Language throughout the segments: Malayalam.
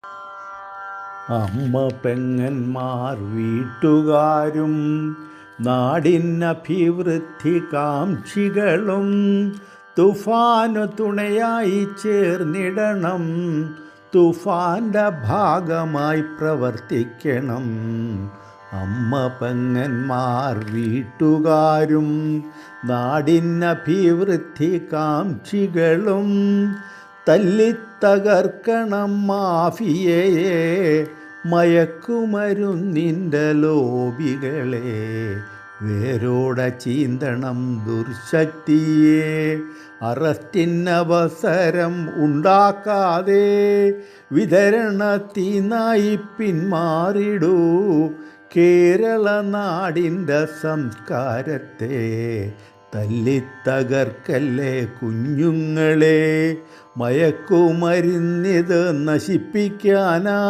അമ്മ പെങ്ങന്മാർ വീട്ടുകാരും നാടിനഭിവൃദ്ധി കാംക്ഷികളും തുഫാനു തുണയായി ചേർന്നിടണം. തുഫാൻ്റെ ഭാഗമായി പ്രവർത്തിക്കണം. അമ്മ പെങ്ങന്മാർ വീട്ടുകാരും നാടിനഭിവൃദ്ധി കാംക്ഷികളും തല്ലിത്തകർക്കണം മാഫിയയെ, മയക്കുമരുന്നിൻ്റെ ലോബികളെ. വേരോടെ ചീന്തണം ദുർശക്തിയെ, അറസ്റ്റിനവസരം ഉണ്ടാക്കാതെ വിതരണത്തിനായി പിന്മാറിടൂ. കേരള നാടിൻ്റെ സംസ്കാരത്തെ തല്ലിത്തകർക്കല്ലേ കുഞ്ഞുങ്ങളെ. മയക്കുമരുന്നിത് നശിപ്പിക്കാനാ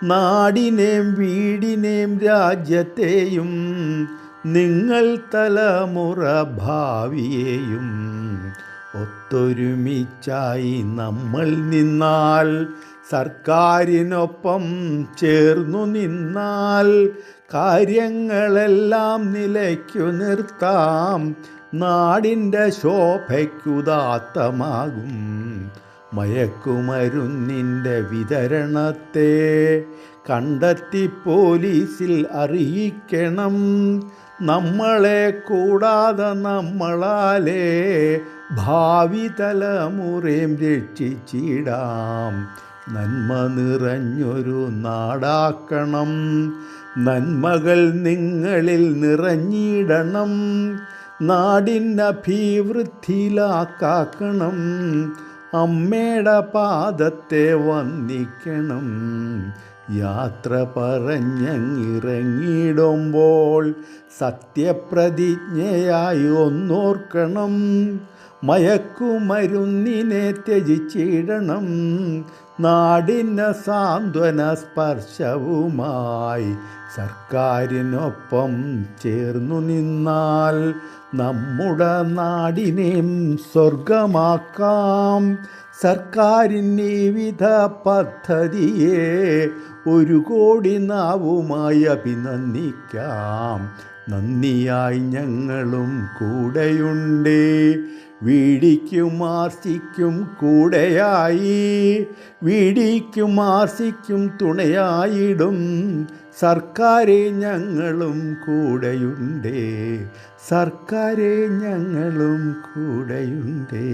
നാടിനെയും വീടിനെയും രാജ്യത്തെയും, നിങ്ങൾ തലമുറ ഭാവിയെയും. ഒത്തൊരുമിച്ചായി നമ്മൾ നിന്നാൽ, സർക്കാരിനൊപ്പം ചേർന്നു നിന്നാൽ കാര്യങ്ങളെല്ലാം നിലയ്ക്കു നിർത്താം. നാടിൻ്റെ ശോഭയ്ക്കുദാത്തമാകും. മയക്കുമരുന്നിൻ്റെ വിതരണത്തെ കണ്ടെത്തി പോലീസിൽ അറിയിക്കണം. നമ്മളെ കൂടാതെ നമ്മളാലേ ഭാവി തലമുറയും രക്ഷിച്ചിടാം. നന്മ നിറഞ്ഞൊരു നാടാക്കണം. നന്മകൾ നിങ്ങളിൽ നിറഞ്ഞിടണം. നാടിനഭിവൃദ്ധിയിലാക്കണം. അമ്മയുടെ പാദത്തെ വന്ദിക്കണം. യാത്ര പറഞ്ഞങ്ങിറങ്ങിടുമ്പോൾ സത്യപ്രതിജ്ഞയായി ഒന്നോർക്കണം. മയക്കുമരുന്നിനെ ത്യജിച്ചിടണം. നാടിന് സാന്ത്വന സ്പർശവുമായി സർക്കാരിനൊപ്പം ചേർന്നു നിന്നാൽ നമ്മുടെ നാടിനെയും സ്വർഗമാക്കാം. സർക്കാരിന് വിവിധ പദ്ധതിയെ 1 കോടി നാവുമായി അഭിനന്ദിക്കാം. നന്ദിയായി ഞങ്ങളും കൂടെയുണ്ട്. വീടിക്കും ആർസിക്കും കൂടെയായി, വീടിക്കും ആർസിക്കും തുണയായിടും. സർക്കാരെ ഞങ്ങളും കൂടെയുണ്ട്. സർക്കാരെ ഞങ്ങളും കൂടെയുണ്ട്.